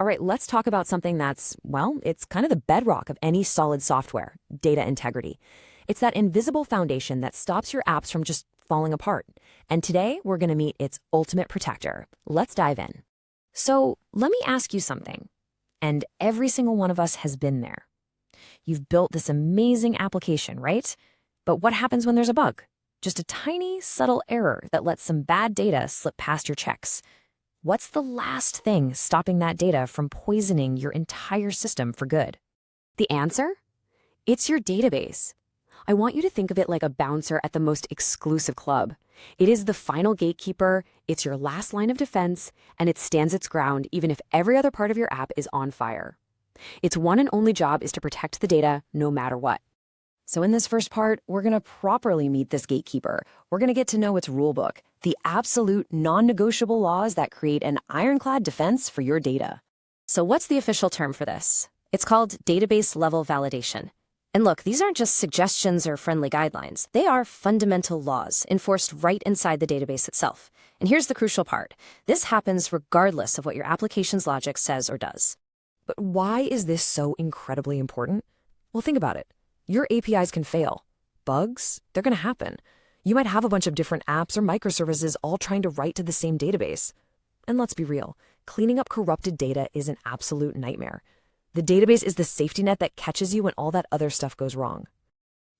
All right, let's talk about something that's, well, it's kind of the bedrock of any solid software, data integrity. It's that invisible foundation that stops your apps from just falling apart. And today, we're going to meet its ultimate protector. Let's dive in. So, let me ask you something. And every single one of us has been there. You've built this amazing application, right? But what happens when there's a bug? Just a tiny, subtle error that lets some bad data slip past your checks. What's the last thing stopping that data from poisoning your entire system for good? The answer? It's your database. I want you to think of it like a bouncer at the most exclusive club. It is the final gatekeeper, it's your last line of defense, and it stands its ground even if every other part of your app is on fire. Its one and only job is to protect the data no matter what. So in this first part, we're going to properly meet this gatekeeper. We're going to get to know its rulebook, the absolute non-negotiable laws that create an ironclad defense for your data. So what's the official term for this? It's called database level validation. And look, these aren't just suggestions or friendly guidelines. They are fundamental laws enforced right inside the database itself. And here's the crucial part. This happens regardless of what your application's logic says or does. But why is this so incredibly important? Well, think about it. Your APIs can fail. Bugs, they're going to happen. You might have a bunch of different apps or microservices all trying to write to the same database. And let's be real, cleaning up corrupted data is an absolute nightmare. The database is the safety net that catches you when all that other stuff goes wrong.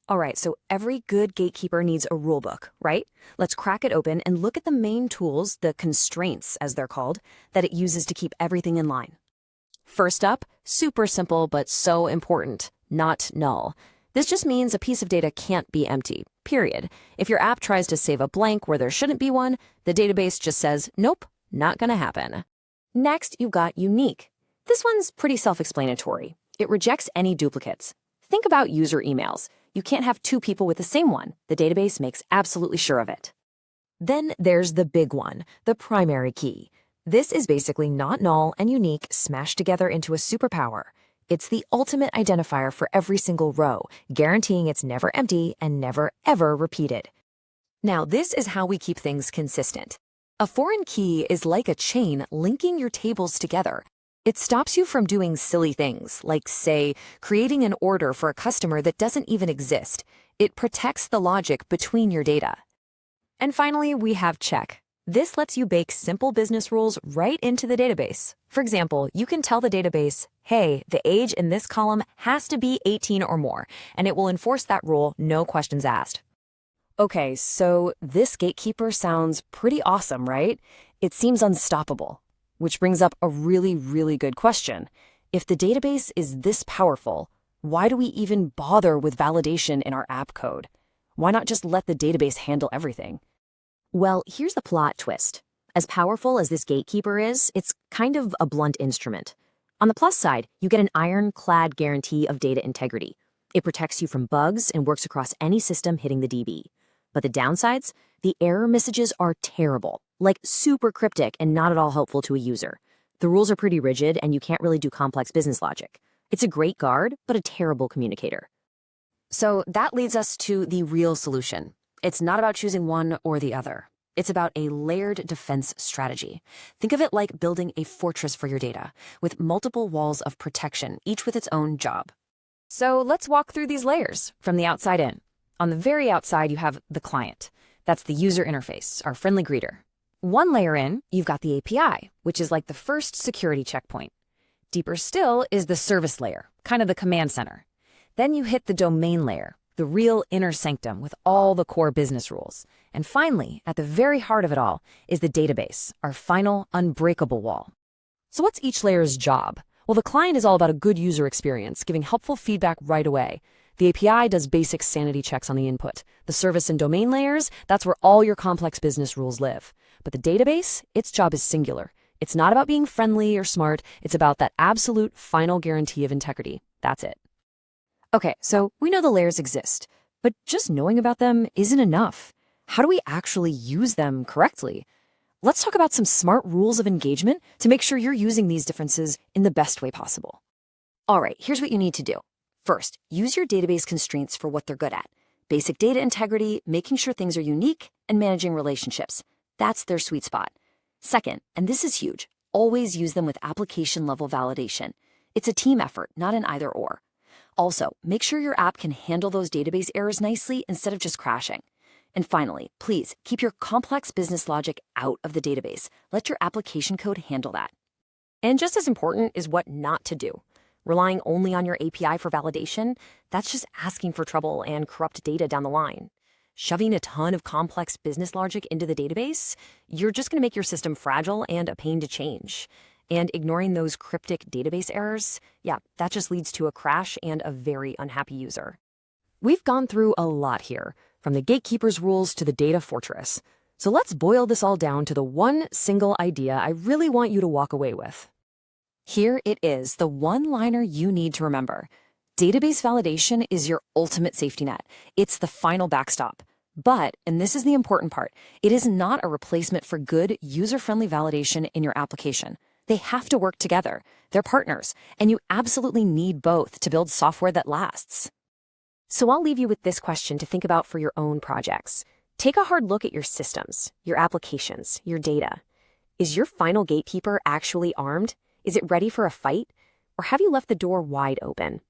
All right, so every good gatekeeper needs a rulebook, right? Let's crack it open and look at the main tools, the constraints as they're called, that it uses to keep everything in line. First up, super simple but so important, not null. This just means a piece of data can't be empty, period. If your app tries to save a blank where there shouldn't be one, the database just says, nope, not gonna happen. Next, you've got unique. This one's pretty self-explanatory. It rejects any duplicates. Think about user emails. You can't have two people with the same one. The database makes absolutely sure of it. Then there's the big one, the primary key. This is basically not null and unique smashed together into a superpower. It's the ultimate identifier for every single row, guaranteeing it's never empty and never, ever repeated. Now, this is how we keep things consistent. A foreign key is like a chain linking your tables together. It stops you from doing silly things, like, say, creating an order for a customer that doesn't even exist. It protects the logic between your data. And finally, we have check. This lets you bake simple business rules right into the database. For example, you can tell the database, hey, the age in this column has to be 18 or more, and it will enforce that rule, no questions asked. Okay, so this gatekeeper sounds pretty awesome, right? It seems unstoppable, which brings up a really, really good question. If the database is this powerful, why do we even bother with validation in our app code? Why not just let the database handle everything? Well, here's the plot twist. As powerful as this gatekeeper is, it's kind of a blunt instrument. On the plus side, you get an ironclad guarantee of data integrity. It protects you from bugs and works across any system hitting the DB. But the downsides? The error messages are terrible, like super cryptic and not at all helpful to a user. The rules are pretty rigid and you can't really do complex business logic. It's a great guard, but a terrible communicator. So that leads us to the real solution. It's not about choosing one or the other. It's about a layered defense strategy. Think of it like building a fortress for your data, with multiple walls of protection, each with its own job. So let's walk through these layers from the outside in. On the very outside, you have the client. That's the user interface, our friendly greeter. One layer in, you've got the API, which is like the first security checkpoint. Deeper still is the service layer, kind of the command center. Then you hit the domain layer, the real inner sanctum with all the core business rules. And finally, at the very heart of it all, is the database, our final unbreakable wall. So what's each layer's job? Well, the client is all about a good user experience, giving helpful feedback right away. The API does basic sanity checks on the input. The service and domain layers, that's where all your complex business rules live. But the database, its job is singular. It's not about being friendly or smart. It's about that absolute final guarantee of integrity. That's it. Okay, so we know the layers exist, but just knowing about them isn't enough. How do we actually use them correctly? Let's talk about some smart rules of engagement to make sure you're using these differences in the best way possible. All right, here's what you need to do. First, use your database constraints for what they're good at. Basic data integrity, making sure things are unique, and managing relationships. That's their sweet spot. Second, and this is huge, always use them with application-level validation. It's a team effort, not an either-or. Also, make sure your app can handle those database errors nicely instead of just crashing. And finally, please keep your complex business logic out of the database. Let your application code handle that. And just as important is what not to do. Relying only on your API for validation, that's just asking for trouble and corrupt data down the line. Shoving a ton of complex business logic into the database, you're just going to make your system fragile and a pain to change. And ignoring those cryptic database errors, yeah, that just leads to a crash and a very unhappy user. We've gone through a lot here, from the gatekeeper's rules to the data fortress. So let's boil this all down to the one single idea I really want you to walk away with. Here it is, the one-liner you need to remember. Database validation is your ultimate safety net. It's the final backstop. But, and this is the important part, it is not a replacement for good, user-friendly validation in your application. They have to work together. They're partners, and you absolutely need both to build software that lasts. So I'll leave you with this question to think about for your own projects. Take a hard look at your systems, your applications, your data. Is your final gatekeeper actually armed? Is it ready for a fight? Or have you left the door wide open?